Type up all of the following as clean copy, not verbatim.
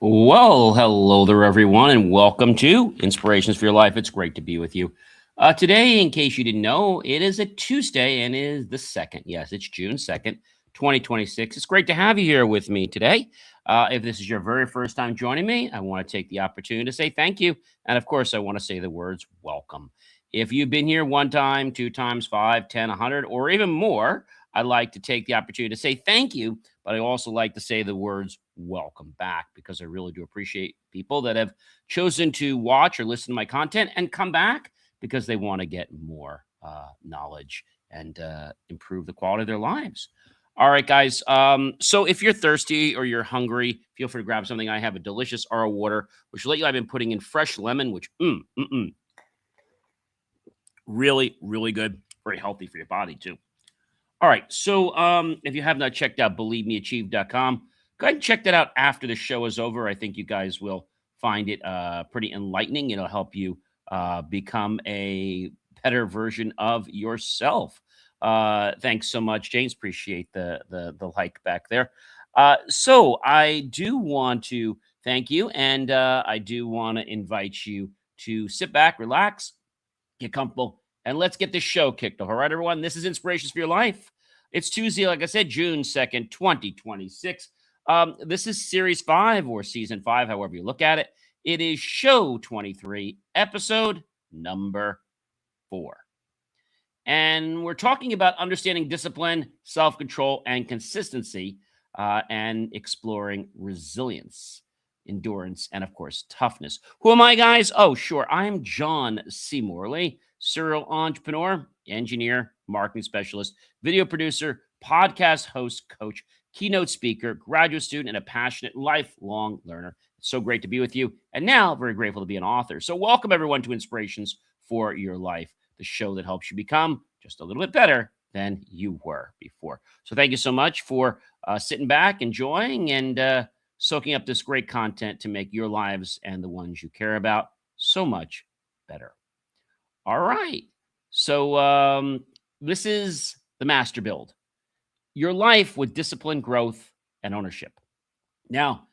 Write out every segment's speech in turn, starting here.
Well, hello there, everyone, and welcome to Inspirations for Your Life. It's great to be with you. Today, in case you didn't know, it is a Tuesday and it is the 2nd. Yes, it's June 2nd, 2026. It's great to have you here with me today. If this is your very first time joining me, I want to take the opportunity to say thank you. And of course, I want to say the words welcome. If you've been here one time, two times, 5, 10, 100, or even more, I'd like to take the opportunity to say thank you, but I also like to say the words welcome back because I really do appreciate people that have chosen to watch or listen to my content and come back because they want to get more knowledge and improve the quality of their lives. All right, guys. So if you're thirsty or you're hungry, feel free to grab something. I have a delicious RO water, which lately I've been putting in fresh lemon, which really, really good, very healthy for your body too. All right. So if you have not checked out believemeachieve.com, go ahead and check that out after the show is over. I think you guys will find it pretty enlightening. It'll help you become a better version of yourself. Thanks so much, James. Appreciate the like back there. So I do want to thank you, and I do want to invite you to sit back, relax, get comfortable, and let's get this show kicked off. All right, everyone. This is Inspirations for Your Life. It's Tuesday, like I said, June 2nd, 2026. This is Series 5 or Season 5, however you look at it. It is Show 23, Episode number 4. And we're talking about understanding discipline, self-control, and consistency, and exploring resilience, endurance, and, of course, toughness. Who am I, guys? Oh, sure. I'm John C. Morley, serial entrepreneur, engineer, marketing specialist, video producer, podcast host, coach, keynote speaker, graduate student, and a passionate lifelong learner. It's so great to be with you. And now, very grateful to be an author. So welcome, everyone, to Inspirations for Your Life, the show that helps you become just a little bit better than you were before. So thank you so much for sitting back, enjoying, and soaking up this great content to make your lives and the ones you care about so much better. All right. So this is the master build. Your life with discipline, growth, and ownership. Now,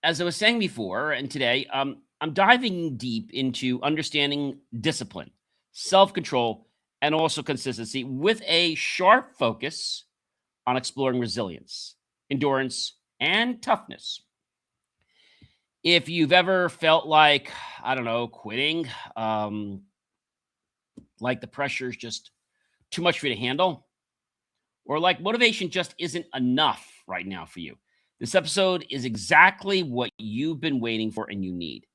as I was saying before and today, I'm diving deep into understanding discipline, self-control, and also consistency with a sharp focus on exploring resilience, endurance, and toughness. If you've ever felt like, I don't know, quitting, like the pressure is just too much for you to handle, or like motivation just isn't enough right now for you, this episode is exactly what you've been waiting for and you need.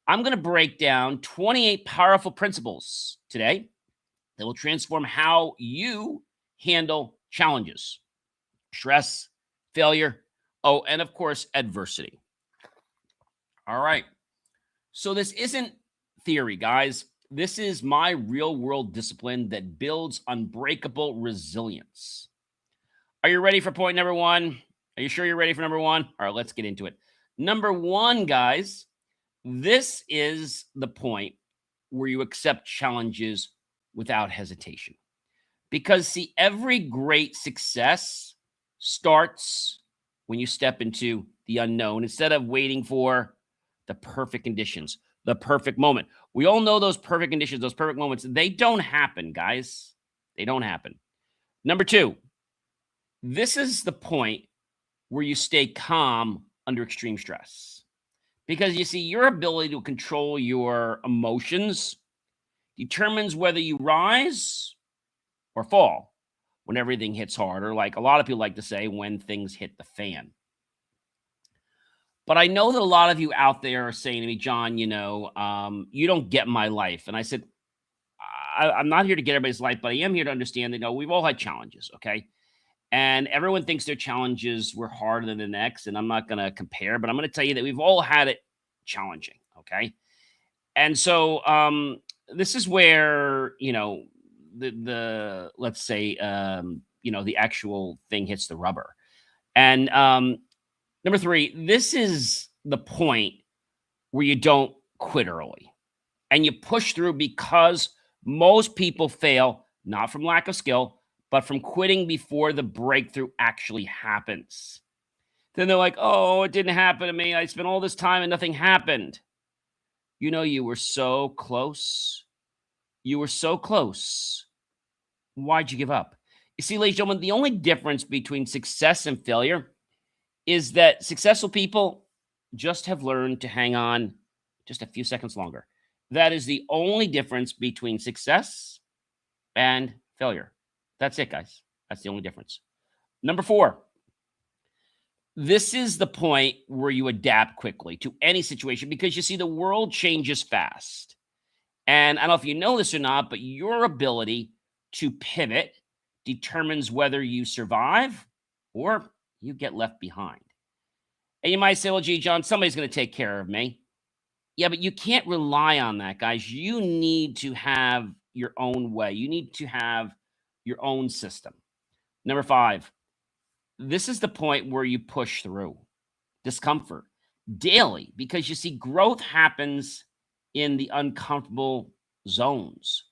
I'm going to break down 28 powerful principles today that will transform how you handle challenges, stress, failure, and of course, adversity. All right. So this isn't theory, guys. This is my real world discipline that builds unbreakable resilience. Are you ready for point number 1? Are you sure you're ready for number 1? All right, let's get into it. Number 1, guys, this is the point where you accept challenges without hesitation. Because, see, every great success starts when you step into the unknown instead of waiting for the perfect conditions, the perfect moment. We all know those perfect conditions, those perfect moments. They don't happen, guys. They don't happen. Number 2, this is the point where you stay calm under extreme stress. Because, you see, your ability to control your emotions determines whether you rise or fall when everything hits hard, or like a lot of people like to say, when things hit the fan. But I know that a lot of you out there are saying to me, John, you don't get my life. And I said, I'm not here to get everybody's life, but I am here to understand that, we've all had challenges, okay? And everyone thinks their challenges were harder than the next, and I'm not going to compare, but I'm going to tell you that we've all had it challenging, okay? And so this is where, the let's say, the actual thing hits the rubber. And number 3, this is the point where you don't quit early and you push through, because most people fail, not from lack of skill, but from quitting before the breakthrough actually happens. Then they're like, oh, it didn't happen to me. I spent all this time and nothing happened. You were so close. You were so close. Why'd you give up? You see, ladies and gentlemen, the only difference between success and failure is that successful people just have learned to hang on just a few seconds longer. That is the only difference between success and failure. That's it, guys. That's the only difference. Number 4, this is the point where you adapt quickly to any situation because you see, the world changes fast. And I don't know if you know this or not, but your ability to pivot determines whether you survive or you get left behind. And you might say, well, gee, John, somebody's going to take care of me. Yeah, but you can't rely on that, guys. You need to have your own way. You need to have your own system. Number 5, this is the point where you push through discomfort daily because you see, growth happens in the uncomfortable zones.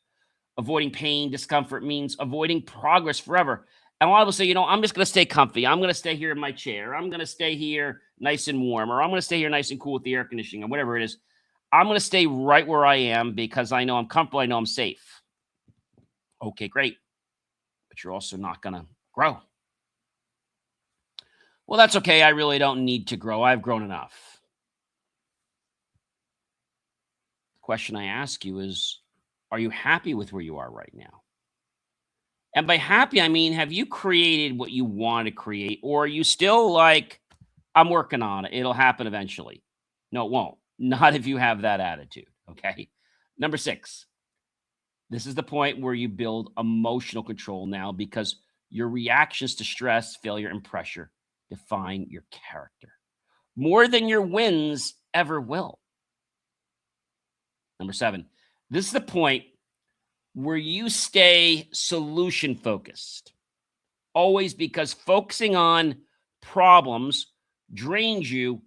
Avoiding pain, discomfort means avoiding progress forever. And a lot of people say, I'm just going to stay comfy. I'm going to stay here in my chair. I'm going to stay here nice and warm, or I'm going to stay here nice and cool with the air conditioning, or whatever it is. I'm going to stay right where I am because I know I'm comfortable. I know I'm safe. Okay, great. But you're also not going to grow. Well, that's okay. I really don't need to grow. I've grown enough. The question I ask you is, are you happy with where you are right now? And by happy, I mean, have you created what you want to create? Or are you still like, I'm working on it. It'll happen eventually. No, it won't. Not if you have that attitude. Okay. Number 6, this is the point where you build emotional control now because your reactions to stress, failure, and pressure define your character more than your wins ever will. Number 7, this is the point where you stay solution focused. Always, because focusing on problems drains you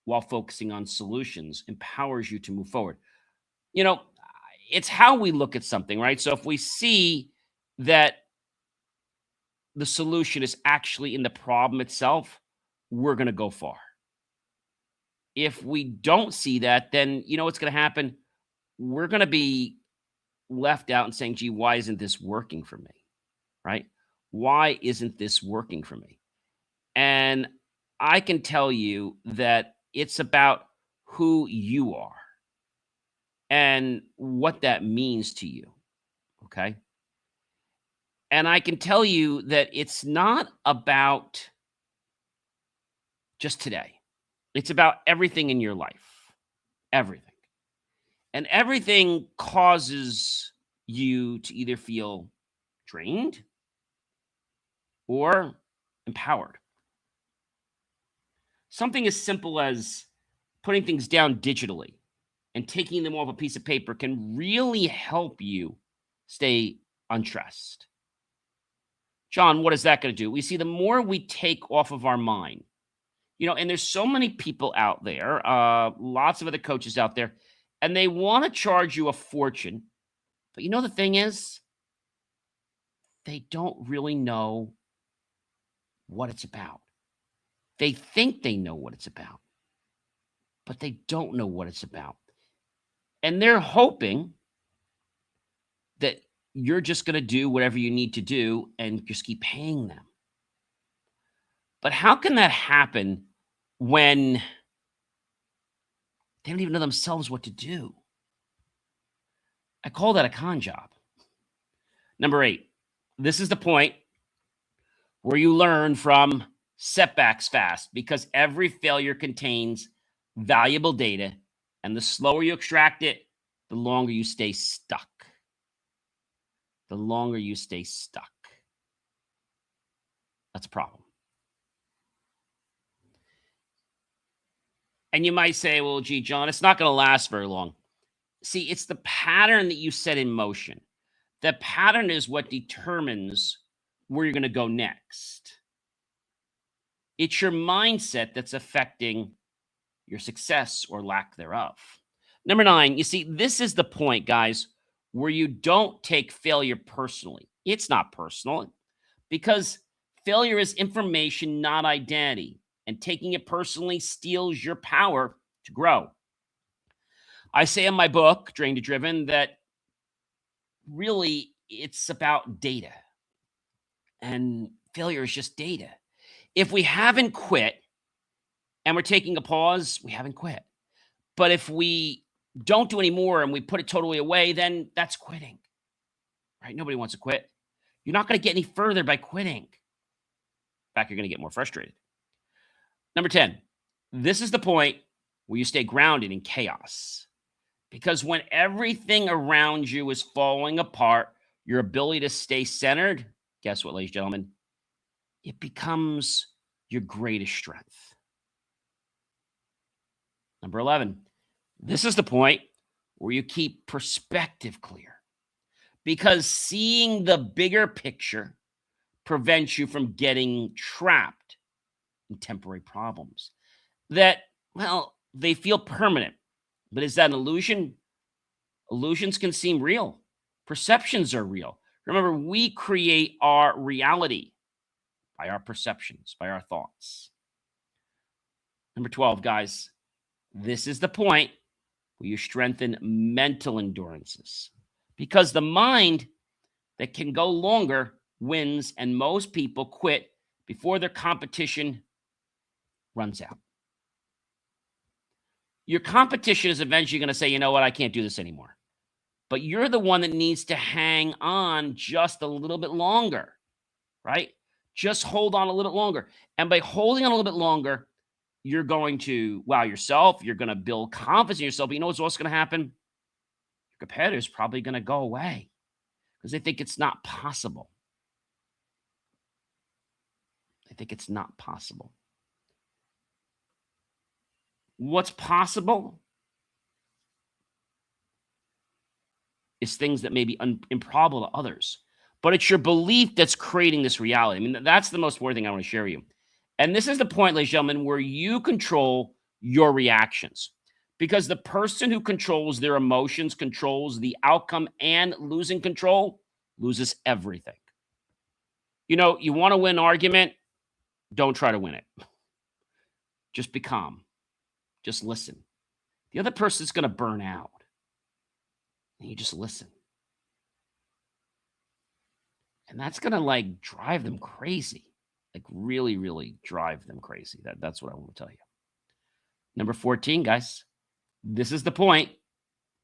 while focusing on solutions empowers you to move forward. It's how we look at something, right? So if we see that the solution is actually in the problem itself, we're going to go far. If we don't see that, then what's going to happen? We're going to be left out and saying, gee, why isn't this working for me? Right? Why isn't this working for me? And I can tell you that it's about who you are and what that means to you. Okay. And I can tell you that it's not about just today. It's about everything in your life. Everything. And everything causes you to either feel drained or empowered. Something as simple as putting things down digitally and taking them off a piece of paper can really help you stay unstressed. John, what is that going to do? We see, the more we take off of our mind, and there's so many people out there, lots of other coaches out there, and they want to charge you a fortune. But the thing is, they don't really know what it's about. They think they know what it's about, but they don't know what it's about. And they're hoping that you're just going to do whatever you need to do and just keep paying them. But how can that happen when they don't even know themselves what to do? I call that a con job. Number 8, this is the point where you learn from setbacks fast, because every failure contains valuable data, and the slower you extract it, the longer you stay stuck. The longer you stay stuck. That's a problem. And you might say, well, gee, John, it's not going to last very long. See, it's the pattern that you set in motion. The pattern is what determines where you're going to go next. It's your mindset that's affecting your success or lack thereof. Number 9, you see, this is the point, guys, where you don't take failure personally. It's not personal, because failure is information, not identity. and taking it personally steals your power to grow. I say in my book, Drained to Driven, that really it's about data, and failure is just data. If we haven't quit and we're taking a pause, we haven't quit. But if we don't do any more and we put it totally away, then that's quitting, right? Nobody wants to quit. You're not going to get any further by quitting. In fact, you're going to get more frustrated. Number 10, this is the point where you stay grounded in chaos. Because when everything around you is falling apart, your ability to stay centered, guess what, ladies and gentlemen? It becomes your greatest strength. Number 11, this is the point where you keep perspective clear. Because seeing the bigger picture prevents you from getting trapped in temporary problems that, well, they feel permanent. But is that an illusion? Illusions can seem real. Perceptions are real. Remember, we create our reality by our perceptions, by our thoughts. Number 12, guys, this is the point where you strengthen mental endurances. Because the mind that can go longer wins, and most people quit before their competition runs out. Your competition is eventually going to say, you know what, I can't do this anymore. But you're the one that needs to hang on just a little bit longer, right? Just hold on a little bit longer. And by holding on a little bit longer, you're going to wow yourself. You're going to build confidence in yourself. But you know what's also going to happen? Your competitor's probably going to go away because they think it's not possible. They think it's not possible. What's possible is things that may be improbable to others. But it's your belief that's creating this reality. I mean, that's the most important thing I want to share with you. And this is the point, ladies and gentlemen, where you control your reactions. Because the person who controls their emotions controls the outcome, and losing control loses everything. You know, you want to win an argument, don't try to win it. Just be calm. Just listen. The other person's going to burn out. And you just listen. And that's going to drive them crazy. Really, really drive them crazy. That's what I want to tell you. Number 14, guys. This is the point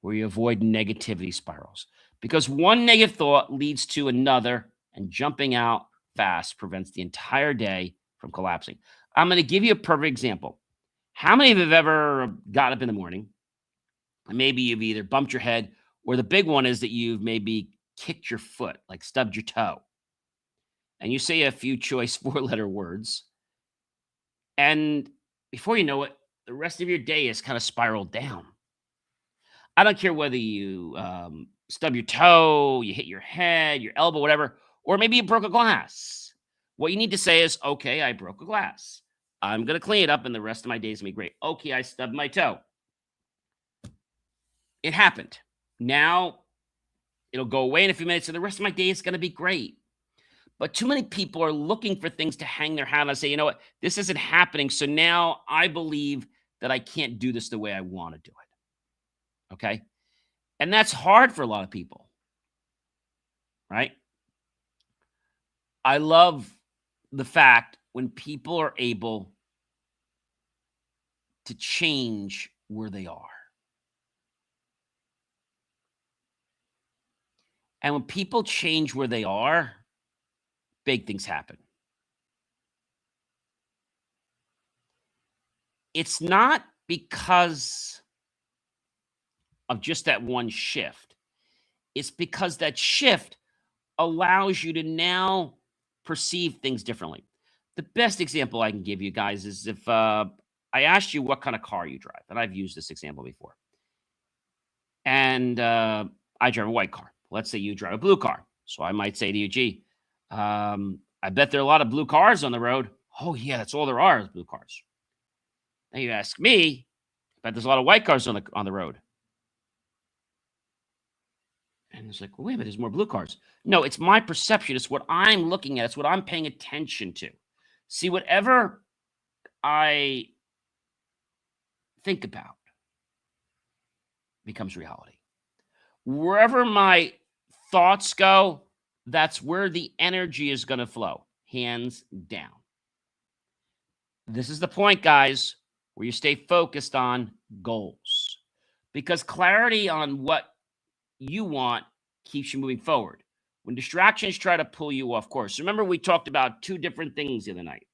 where you avoid negativity spirals. Because one negative thought leads to another, and jumping out fast prevents the entire day from collapsing. I'm going to give you a perfect example. How many of you have ever got up in the morning and maybe you've either bumped your head, or the big one is that you've maybe kicked your foot, stubbed your toe, and you say a few choice 4-letter words, and before you know it, the rest of your day is kind of spiraled down. I don't care whether you stub your toe, you hit your head, your elbow, whatever, or maybe you broke a glass. What you need to say is, okay, I broke a glass. I'm going to clean it up, and the rest of my day is going to be great. Okay, I stubbed my toe. It happened. Now, it'll go away in a few minutes, and the rest of my day is going to be great. But too many people are looking for things to hang their hat on and say, you know what, this isn't happening, so now I believe that I can't do this the way I want to do it. Okay? And that's hard for a lot of people, right? I love the fact when people are able to change where they are. And when people change where they are, big things happen. It's not because of just that one shift. It's because that shift allows you to now perceive things differently. The best example I can give you guys is if I asked you what kind of car you drive, and I've used this example before. And I drive a white car. Let's say you drive a blue car. So I might say to you, gee, I bet there are a lot of blue cars on the road. Oh, yeah, that's all there are is blue cars. Now you ask me, I bet there's a lot of white cars on the road. And it's like, well, wait a minute, there's more blue cars. No, it's my perception. It's what I'm looking at. It's what I'm paying attention to. See, whatever I think about becomes reality. Wherever my thoughts go, that's where the energy is going to flow, hands down. This is the point, guys, where you stay focused on goals because clarity on what you want keeps you moving forward. When distractions try to pull you off course, remember we talked about two different things the other night.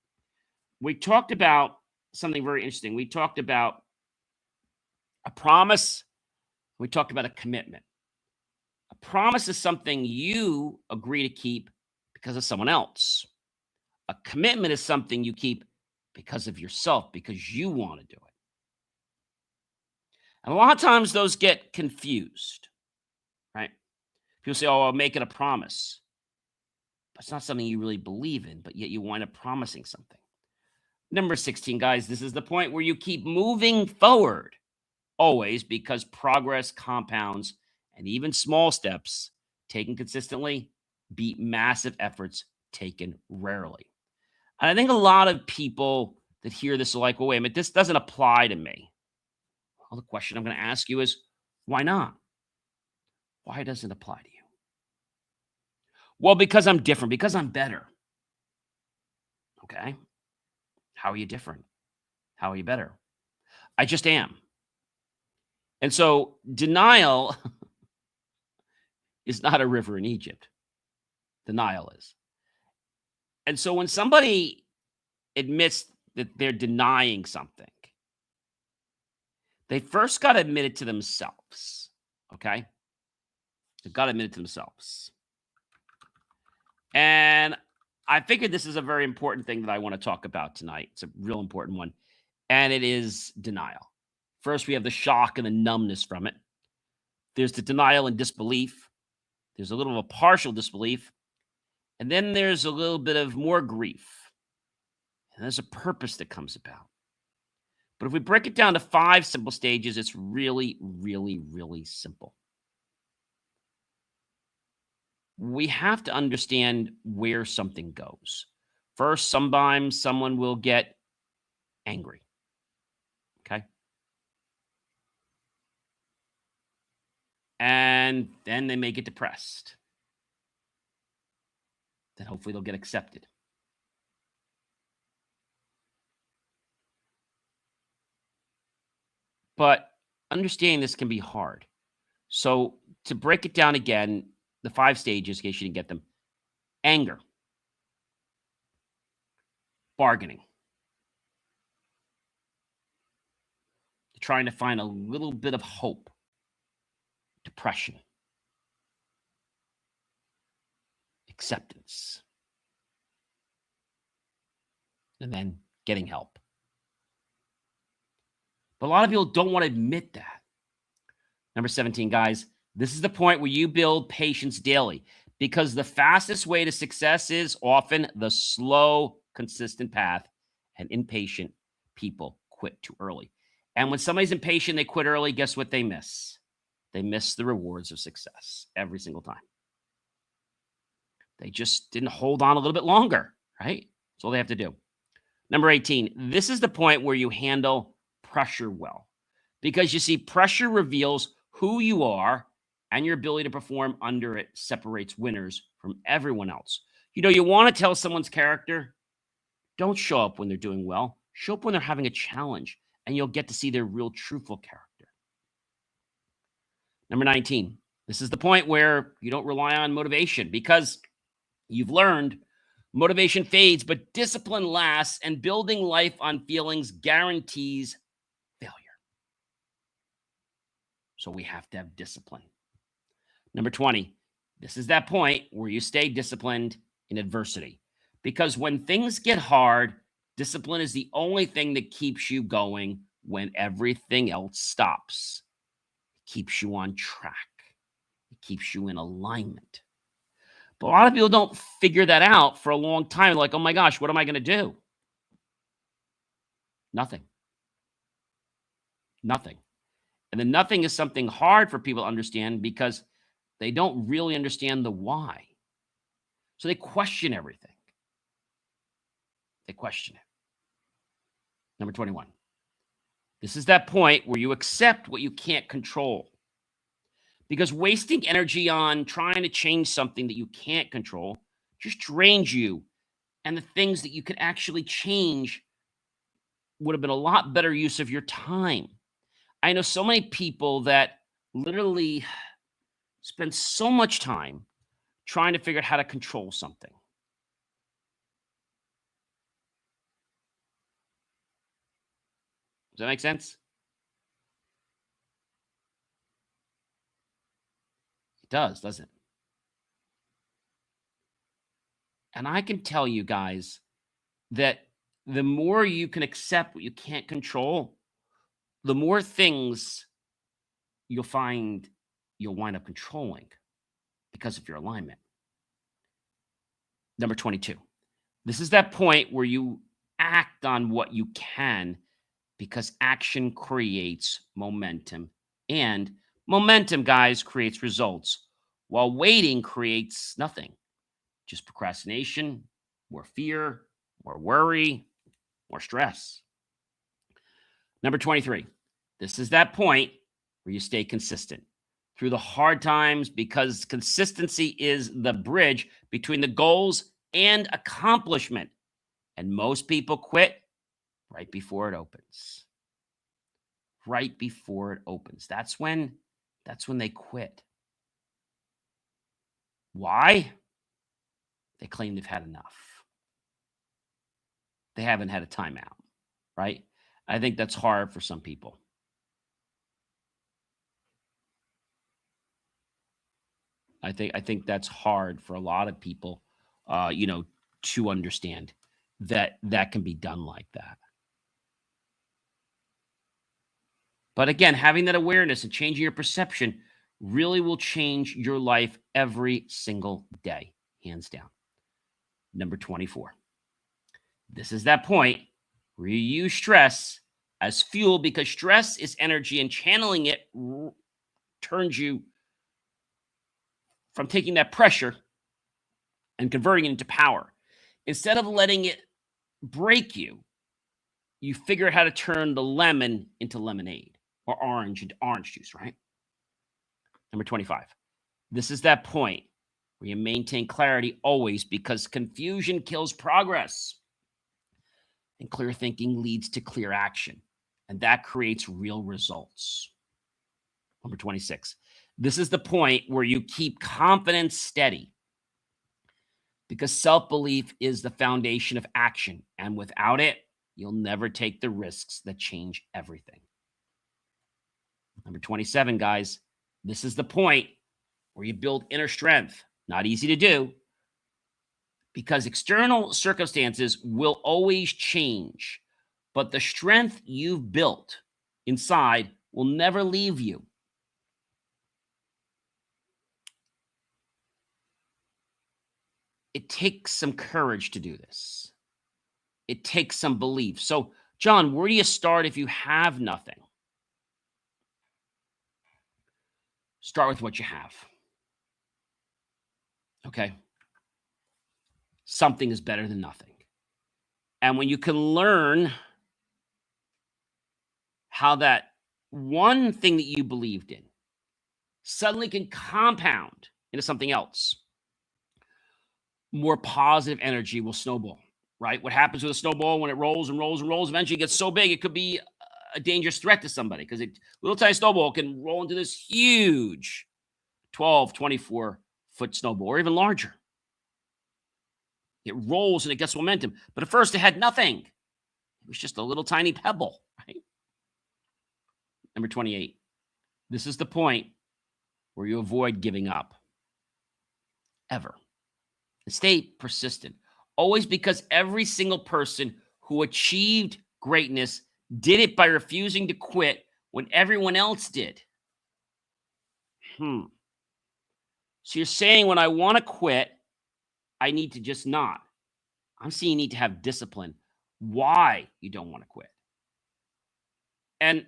We talked about something very interesting. We talked about a promise. We talked about a commitment. A promise is something you agree to keep because of someone else. A commitment is something you keep because of yourself, because you want to do it. And a lot of times those get confused, right? People say, oh, I'll make it a promise. But it's not something you really believe in, but yet you wind up promising something. Number 16, guys, this is the point where you keep moving forward always because progress compounds and even small steps taken consistently beat massive efforts taken rarely. And I think a lot of people that hear this are like, well, wait a minute, this doesn't apply to me. Well, the question I'm going to ask you is, why not? Why doesn't it apply to you? Well, because I'm different, because I'm better. Okay. How are you different? How are you better? I just am. And so denial is not a river in Egypt. Denial is. And so when somebody admits that they're denying something, they first got to admit it to themselves. Okay. They've got to admit it to themselves. And I figured this is a very important thing that I want to talk about tonight. It's a real important one. And it is denial. First, we have the shock and the numbness from it. There's the denial and disbelief. There's a little of a partial disbelief. And then there's a little bit of more grief. And there's a purpose that comes about. But if we break it down to 5 simple stages, it's really, really, really simple. We have to understand where something goes. First, sometimes someone will get angry. Okay. And then they may get depressed. Then hopefully they'll get accepted. But understanding this can be hard. So to break it down again, the 5 stages, in case you didn't get them: anger, bargaining, trying to find a little bit of hope, depression, acceptance, and then getting help. But a lot of people don't want to admit that. Number 17, guys, this is the point where you build patience daily because the fastest way to success is often the slow, consistent path, and impatient people quit too early. And when somebody's impatient, they quit early, guess what they miss? They miss the rewards of success every single time. They just didn't hold on a little bit longer, right? That's all they have to do. Number 18, this is the point where you handle pressure well. Because you see, pressure reveals who you are, and your ability to perform under it separates winners from everyone else. You know, you want to tell someone's character, don't show up when they're doing well. Show up when they're having a challenge, and you'll get to see their real, truthful character. Number 19, this is the point where you don't rely on motivation because you've learned motivation fades, but discipline lasts, and building life on feelings guarantees failure. So we have to have discipline. Number 20, this is that point where you stay disciplined in adversity. Because when things get hard, discipline is the only thing that keeps you going when everything else stops. It keeps you on track. It keeps you in alignment. But a lot of people don't figure that out for a long time. Like, oh my gosh, what am I going to do? Nothing. Nothing. And then nothing is something hard for people to understand because they don't really understand the why. So they question everything. They question it. Number 21. This is that point where you accept what you can't control. Because wasting energy on trying to change something that you can't control just drains you. And the things that you could actually change would have been a lot better use of your time. I know so many people that literally spend so much time trying to figure out how to control something. Does that make sense? It does, doesn't it? And I can tell you guys that the more you can accept what you can't control, the more things you'll find you'll wind up controlling because of your alignment. Number 22. This is that point where you act on what you can because action creates momentum. And momentum, guys, creates results, while waiting creates nothing. Just procrastination, more fear, more worry, more stress. Number 23. This is that point where you stay consistent through the hard times, because consistency is the bridge between the goals and accomplishment. And most people quit right before it opens. Right before it opens. That's when they quit. Why? They claim they've had enough. They haven't had a timeout, right? I think that's hard for some people. I think that's hard for a lot of people, to understand that that can be done like that. But again, having that awareness and changing your perception really will change your life every single day, hands down. Number 24. This is that point where you use stress as fuel, because stress is energy and channeling it turns you from taking that pressure and converting it into power. Instead of letting it break you, you figure out how to turn the lemon into lemonade, or orange into orange juice, right? Number 25. This is that point where you maintain clarity always, because confusion kills progress. And clear thinking leads to clear action. And that creates real results. Number 26. This is the point where you keep confidence steady, because self-belief is the foundation of action. And without it, you'll never take the risks that change everything. Number 27, guys. This is the point where you build inner strength. Not easy to do, because external circumstances will always change. But the strength you've built inside will never leave you. It takes some courage to do this. It takes some belief. So, John, where do you start if you have nothing? Start with what you have. Okay? Something is better than nothing. And when you can learn how that one thing that you believed in suddenly can compound into something else, more positive energy will snowball, right? What happens with a snowball when it rolls and rolls and rolls, eventually it gets so big, it could be a dangerous threat to somebody, because a little tiny snowball can roll into this huge 12, 24-foot snowball, or even larger. It rolls and it gets momentum. But at first it had nothing. It was just a little tiny pebble, right? Number 28. This is the point where you avoid giving up. Ever. Stay persistent. Always, because every single person who achieved greatness did it by refusing to quit when everyone else did. So you're saying when I want to quit, I need to just not. I'm saying you need to have discipline. Why you don't want to quit. And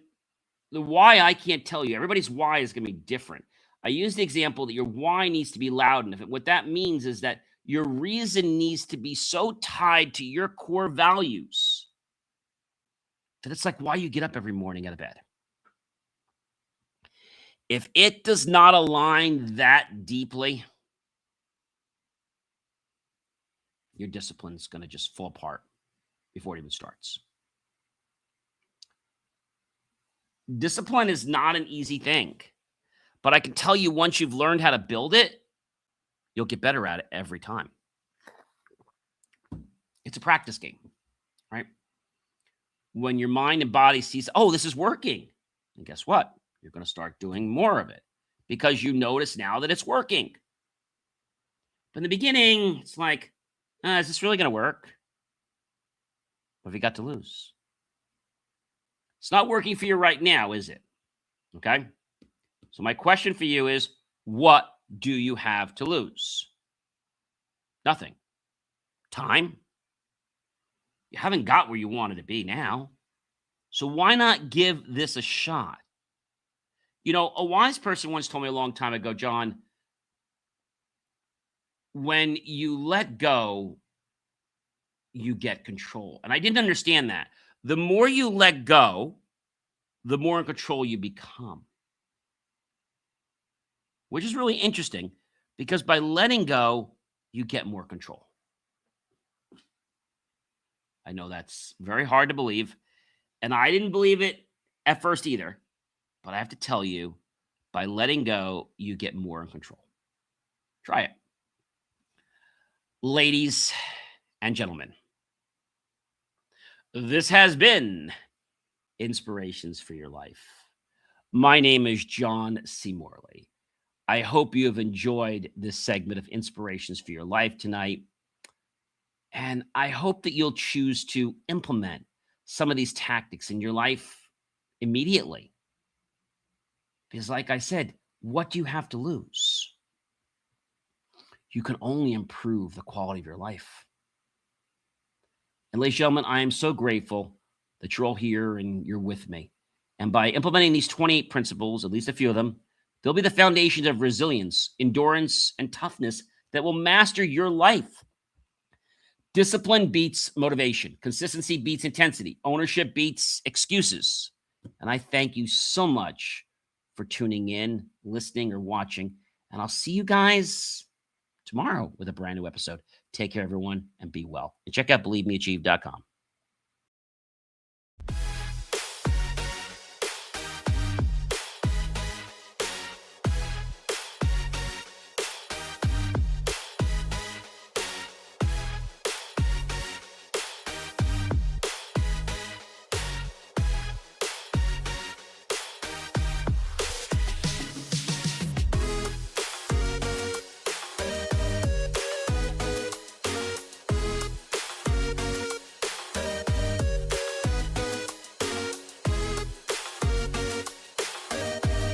the why I can't tell you. Everybody's why is going to be different. I use the example that your why needs to be loud enough. What that means is that your reason needs to be so tied to your core values that it's like why you get up every morning out of bed. If it does not align that deeply, your discipline is going to just fall apart before it even starts. Discipline is not an easy thing, but I can tell you once you've learned how to build it, you'll get better at it every time. It's a practice game, right? When your mind and body sees, oh, this is working, and guess what? You're going to start doing more of it because you notice now that it's working. But in the beginning, it's like, is this really going to work? What have you got to lose? It's not working for you right now, is it? Okay. So my question for you is, what do you have to lose? Nothing. Time. You haven't got where you wanted to be now. So why not give this a shot? You know, a wise person once told me a long time ago, John, when you let go, you get control. And I didn't understand that. The more you let go, the more in control you become. Which is really interesting because by letting go, you get more control. I know that's very hard to believe. And I didn't believe it at first either. But I have to tell you, by letting go, you get more in control. Try it. Ladies and gentlemen, this has been Inspirations for Your Life. My name is John C. Morley. I hope you have enjoyed this segment of Inspirations for Your Life tonight. And I hope that you'll choose to implement some of these tactics in your life immediately. Because like I said, what do you have to lose? You can only improve the quality of your life. And ladies and gentlemen, I am so grateful that you're all here and you're with me. And by implementing these 28 principles, at least a few of them, they'll be the foundations of resilience, endurance, and toughness that will master your life. Discipline beats motivation. Consistency beats intensity. Ownership beats excuses. And I thank you so much for tuning in, listening, or watching. And I'll see you guys tomorrow with a brand new episode. Take care, everyone, and be well. And check out believemeachieve.com.